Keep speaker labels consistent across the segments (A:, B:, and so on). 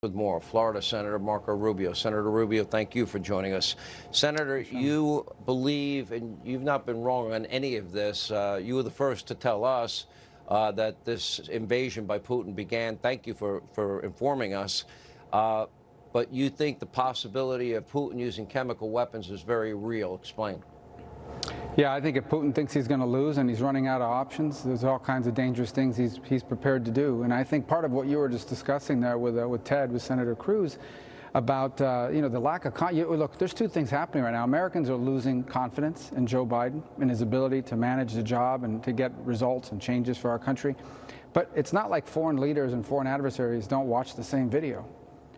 A: With more, Florida Senator Marco Rubio. Senator Rubio, thank you for joining us. Senator, you believe, and you've not been wrong on any of this, you were the first to tell us that this invasion by Putin began. Thank you for informing us. But you think the possibility of Putin using chemical weapons is very real. Explain.
B: Yeah, I think if Putin thinks he's going to lose and he's running out of options, there's all kinds of dangerous things he's prepared to do. And I think part of what you were just discussing there with Ted, with Senator Cruz, about the lack of look, there's two things happening right now. Americans are losing confidence in Joe Biden and his ability to manage the job and to get results and changes for our country. But it's not like foreign leaders and foreign adversaries don't watch the same video.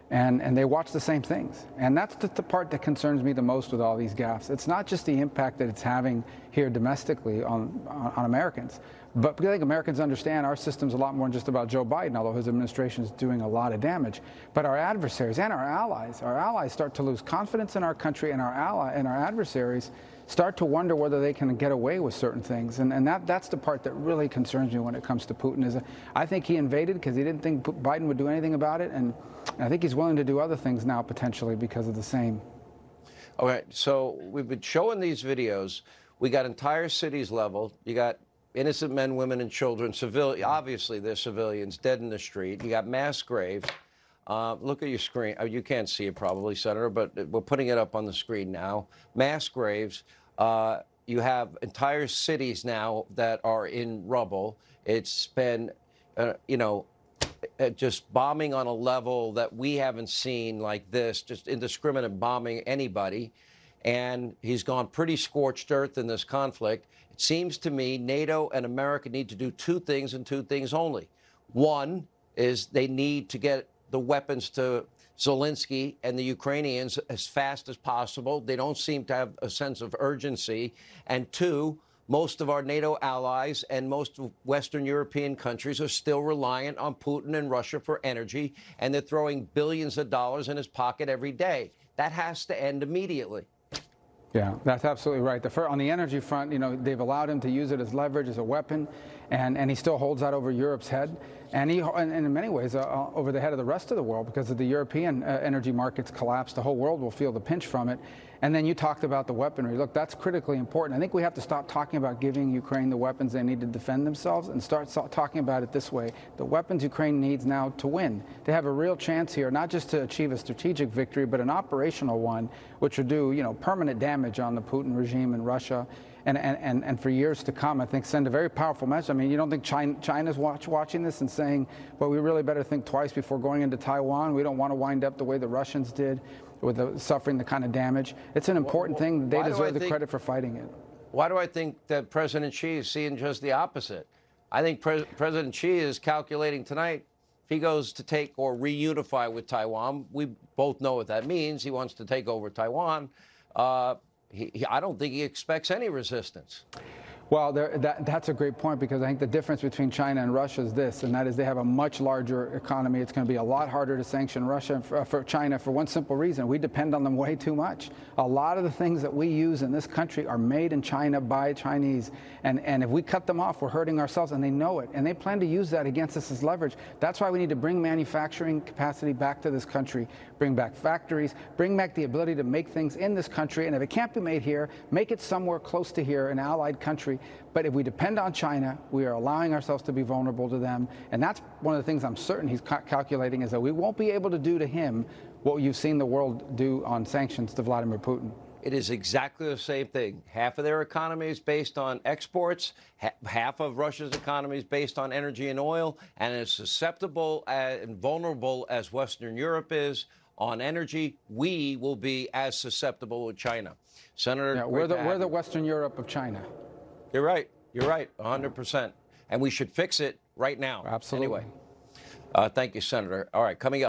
B: And they watch the same things. And that's the part that concerns me the most with all these gaffes. It's not just the impact that it's having here domestically on Americans, but I think Americans understand our system's a lot more than just about Joe Biden, although his administration is doing a lot of damage. But our adversaries and our allies start to lose confidence in our country, and our adversaries start to wonder whether they can get away with certain things. And that's the part that really concerns me when it comes to Putin. Is I think he invaded because he didn't think Biden would do anything about it, and I think he's willing to do other things now potentially because of the same.
A: Okay, so we've been showing these videos. We got entire cities leveled. You got innocent men, women, and children, obviously they're civilians, dead in the street. You got mass graves. Look at your screen. You can't see it probably, Senator, but we're putting it up on the screen now. Mass graves. You have entire cities now that are in rubble. It's been, just bombing on a level that we haven't seen like this, just indiscriminate bombing anybody. And he's gone pretty scorched earth in this conflict. It seems to me NATO and America need to do two things and two things only. One is they need to get the weapons to Zelensky and the Ukrainians as fast as possible. They don't seem to have a sense of urgency. And two, most of our NATO allies and most Western European countries are still reliant on Putin and Russia for energy, and they're throwing billions of dollars in his pocket every day. That has to end immediately.
B: Yeah, that's absolutely right. On the energy front, they've allowed him to use it as leverage, as a weapon, and he still holds that over Europe's head, and in many ways over the head of the rest of the world, because if the European energy markets collapse, the whole world will feel the pinch from it. And then you talked about the weaponry. Look, that's critically important. I think we have to stop talking about giving Ukraine the weapons they need to defend themselves and start talking about it this way. The weapons Ukraine needs now to win. They have a real chance here, not just to achieve a strategic victory, but an operational one, which would do, permanent damage on the Putin regime in Russia. And for years to come, I think, send a very powerful message. I mean, you don't think China's watching this and saying, well, we really better think twice before going into Taiwan. We don't want to wind up the way the Russians did, with suffering the kind of damage. It's an important thing. They deserve the credit for fighting it.
A: Why do I think that President Xi is seeing just the opposite? I think President Xi is calculating tonight, if he goes to take or reunify with Taiwan, we both know what that means. He wants to take over Taiwan. I don't think he expects any resistance.
B: Well, that's a great point, because I think the difference between China and Russia is this, and that is they have a much larger economy. It's going to be a lot harder to sanction Russia for China for one simple reason. We depend on them way too much. A lot of the things that we use in this country are made in China by Chinese. And if we cut them off, we're hurting ourselves, and they know it. And they plan to use that against us as leverage. That's why we need to bring manufacturing capacity back to this country, bring back factories, bring back the ability to make things in this country. And if it can't be made here, make it somewhere close to here, an allied country. But if we depend on China, we are allowing ourselves to be vulnerable to them. And that's one of the things I'm certain he's calculating, is that we won't be able to do to him what you've seen the world do on sanctions to Vladimir Putin.
A: It is exactly the same thing. Half of their economy is based on exports. Half of Russia's economy is based on energy and oil. And as susceptible and vulnerable as Western Europe is on energy, we will be as susceptible with China. Senator,
B: yeah, we're the Western Europe of China.
A: You're right. You're right. 100%. And we should fix it right now.
B: Absolutely.
A: Anyway, thank you, Senator. All right, coming up.